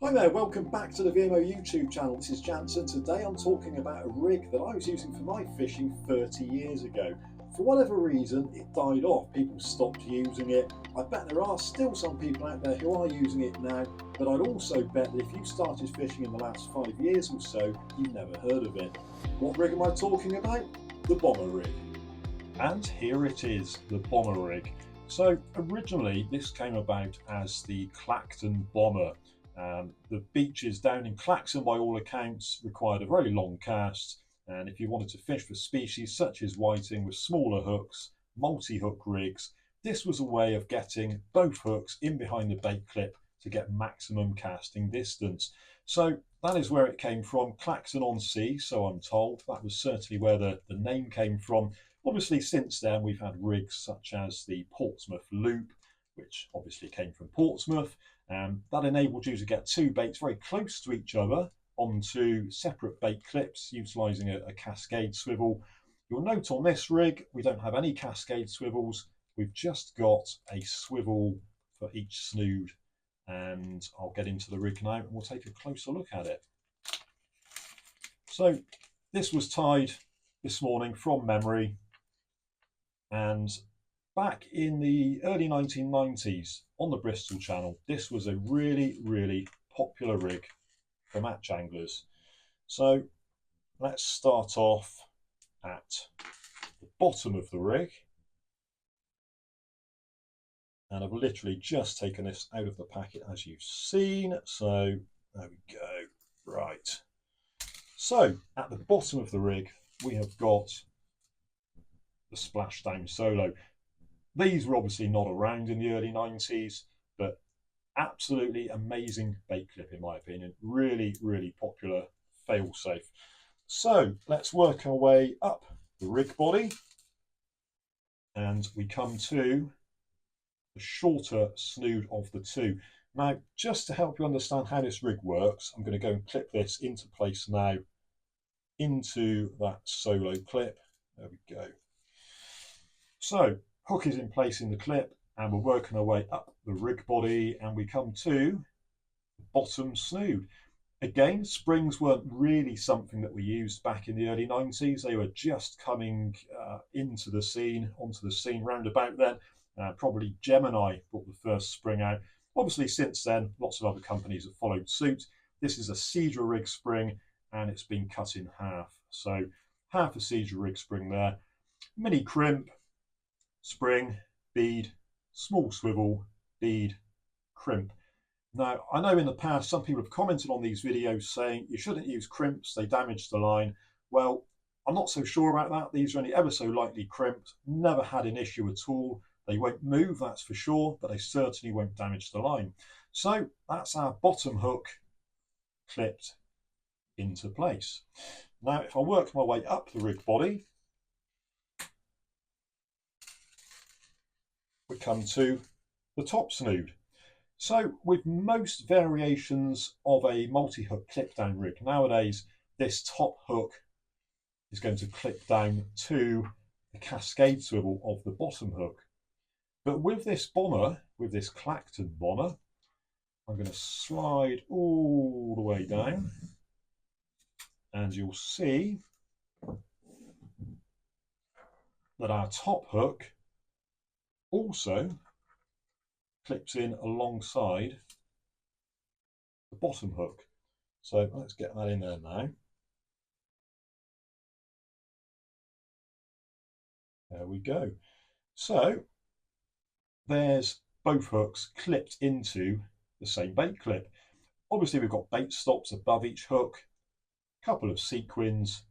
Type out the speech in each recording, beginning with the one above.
Hi there, welcome back to the VMO YouTube channel. This is Jansen. Today I'm talking about a rig that I was using for my fishing 30 years ago. For whatever reason, it died off. People stopped using it. I bet there are still some people out there who are using it now, but I'd also bet that if you started fishing in the last 5 years or so, you've never heard of it. What rig am I talking about? The Bomber rig. And here it is, the Bomber rig. So originally this came about as the Clacton Bomber. The beaches down in Clacton, by all accounts, required a very long cast, and if you wanted to fish for species such as whiting with smaller hooks, multi-hook rigs, this was a way of getting both hooks in behind the bait clip to get maximum casting distance. So that is where it came from, Clacton on Sea, so I'm told. That was certainly where the name came from. Obviously, since then, we've had rigs such as the Portsmouth Loop, which obviously came from Portsmouth. That enabled you to get two baits very close to each other onto separate bait clips, utilising a cascade swivel. You'll note on this rig, we don't have any cascade swivels. We've just got a swivel for each snood. And I'll get into the rig now and we'll take a closer look at it. So this was tied this morning from memory, and back in the early 1990s on the Bristol Channel, this was a really popular rig for match anglers. So let's start off at the bottom of the rig. And I've literally just taken this out of the packet, as you've seen. So there we go. Right. So at the bottom of the rig, we have got the splashdown solo. These were obviously not around in the early 90s, but absolutely amazing bait clip in my opinion. Really popular, fail safe. So let's work our way up the rig body, and we come to the shorter snood of the two. Now, just to help you understand how this rig works, I'm going to go and clip this into place now into that solo clip. There we go. So hook is in place in the clip, and we're working our way up the rig body, and we come to the bottom snood. Again, springs weren't really something that we used back in the early 90s. They were just coming onto the scene round about then. Probably Gemini brought the first spring out. Obviously, since then, lots of other companies have followed suit. This is a Seadra rig spring, and it's been cut in half. So half a Seadra rig spring there. Mini crimp, spring, bead, small swivel, bead, crimp. Now, I know in the past some people have commented on these videos saying you shouldn't use crimps, they damage the line. Well, I'm not so sure about that. These are only ever so lightly crimped, never had an issue at all. They won't move, that's for sure, but they certainly won't damage the line. So that's our bottom hook clipped into place. Now, if I work my way up the rig body, we come to the top snood. So with most variations of a multi-hook clip down rig nowadays, this top hook is going to clip down to the cascade swivel of the bottom hook. But with this bomber, with this Clacton bomber, I'm going to slide all the way down, and you'll see that our top hook also clips in alongside the bottom hook. So let's get that in there now. There we go. So there's both hooks clipped into the same bait clip. Obviously we've got bait stops above each hook, a couple of sequins,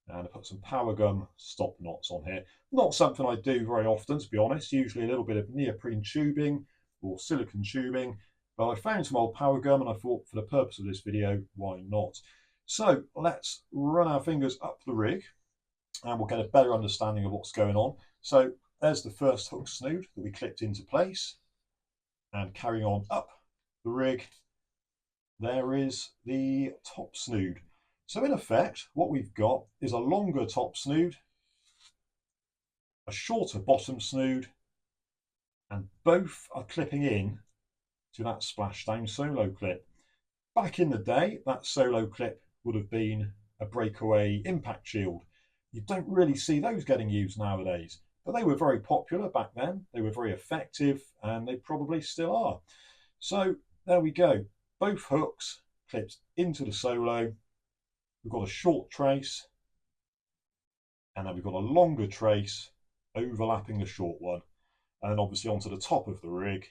and I put some power gum stop knots on here. Not something I do very often, to be honest. Usually a little bit of neoprene tubing or silicone tubing, but I found some old power gum and I thought for the purpose of this video, why not? So let's run our fingers up the rig and we'll get a better understanding of what's going on. So there's the first hook snood that we clipped into place, and carrying on up the rig, there is the top snood. So in effect, what we've got is a longer top snood, a shorter bottom snood, and both are clipping in to that splashdown solo clip. Back in the day, that solo clip would have been a breakaway impact shield. You don't really see those getting used nowadays, but they were very popular back then. They were very effective, and they probably still are. So there we go. Both hooks clipped into the solo. We've got a short trace, and then we've got a longer trace overlapping the short one. And obviously onto the top of the rig,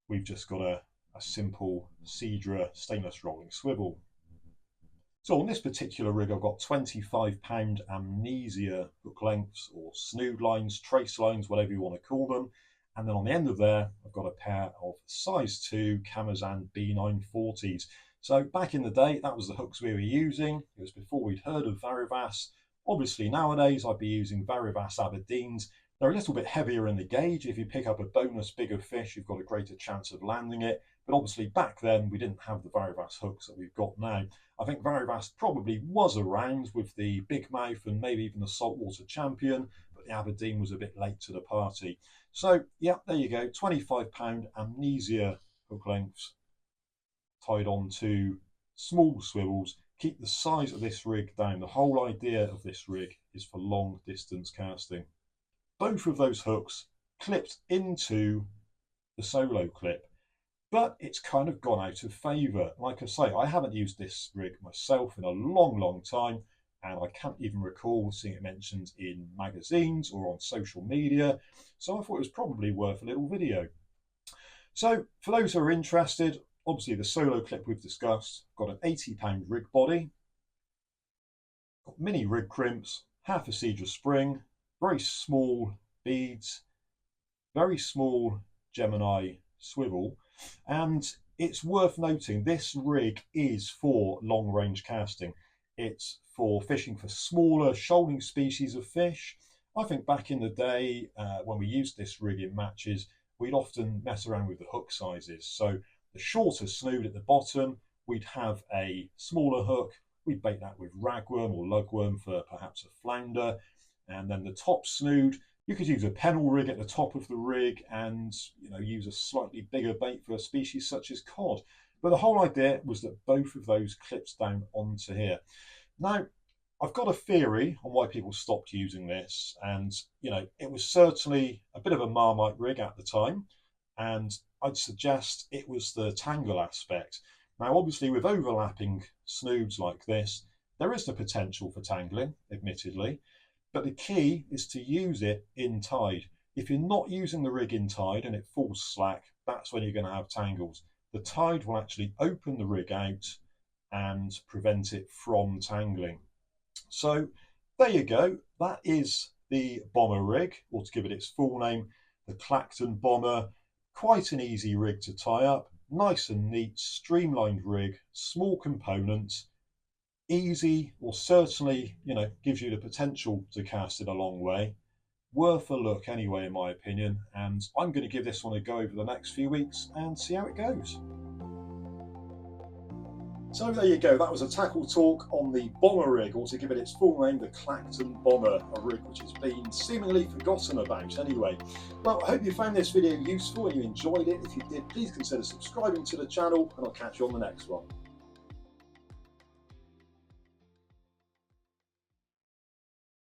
we've just got a simple Cedra stainless rolling swivel. So on this particular rig, I've got 25-pound amnesia hook lengths, or snood lines, trace lines, whatever you want to call them. And then on the end of there, I've got a pair of size 2 Camazan B940s. So back in the day, that was the hooks we were using. It was before we'd heard of Varivas. Obviously nowadays, I'd be using Varivas Aberdeens. They're a little bit heavier in the gauge. If you pick up a bonus bigger fish, you've got a greater chance of landing it. But obviously back then, we didn't have the Varivas hooks that we've got now. I think Varivas probably was around with the big mouth and maybe even the saltwater champion, but the Aberdeen was a bit late to the party. So yeah, there you go, 25-pound amnesia hook lengths tied onto small swivels. Keep the size of this rig down. The whole idea of this rig is for long distance casting. Both of those hooks clipped into the solo clip, but it's kind of gone out of favour. Like I say, I haven't used this rig myself in a long time, and I can't even recall seeing it mentioned in magazines or on social media, so I thought it was probably worth a little video. So for those who are interested, obviously the solo clip we've discussed, got an 80-pound rig body, got mini rig crimps, half a Cedra spring, very small beads, very small Gemini swivel, and it's worth noting this rig is for long range casting. It's for fishing for smaller shoaling species of fish. I think back in the day when we used this rig in matches, we'd often mess around with the hook sizes. So the shorter snood at the bottom, we'd have a smaller hook. We'd bait that with ragworm or lugworm for perhaps a flounder. And then the top snood, you could use a pennel rig at the top of the rig and use a slightly bigger bait for a species such as cod. But the whole idea was that both of those clips down onto here. Now, I've got a theory on why people stopped using this, and it was certainly a bit of a Marmite rig at the time, and I'd suggest it was the tangle aspect. Now, obviously, with overlapping snoods like this, there is the potential for tangling, admittedly, but the key is to use it in tide. If you're not using the rig in tide and it falls slack, that's when you're going to have tangles. The tide will actually open the rig out and prevent it from tangling. So there you go. That is the Bomber rig, or to give it its full name, the Clacton Bomber. Quite an easy rig to tie up. Nice and neat, streamlined rig, small components, easy, or certainly, gives you the potential to cast it a long way. Worth a look anyway, in my opinion, and I'm going to give this one a go over the next few weeks and see how it goes. So there you go, that was a tackle talk on the Bomber rig, or to give it its full name, the Clacton Bomber, a rig which has been seemingly forgotten about anyway. Well, I hope you found this video useful and you enjoyed it. If you did, please consider subscribing to the channel, and I'll catch you on the next one.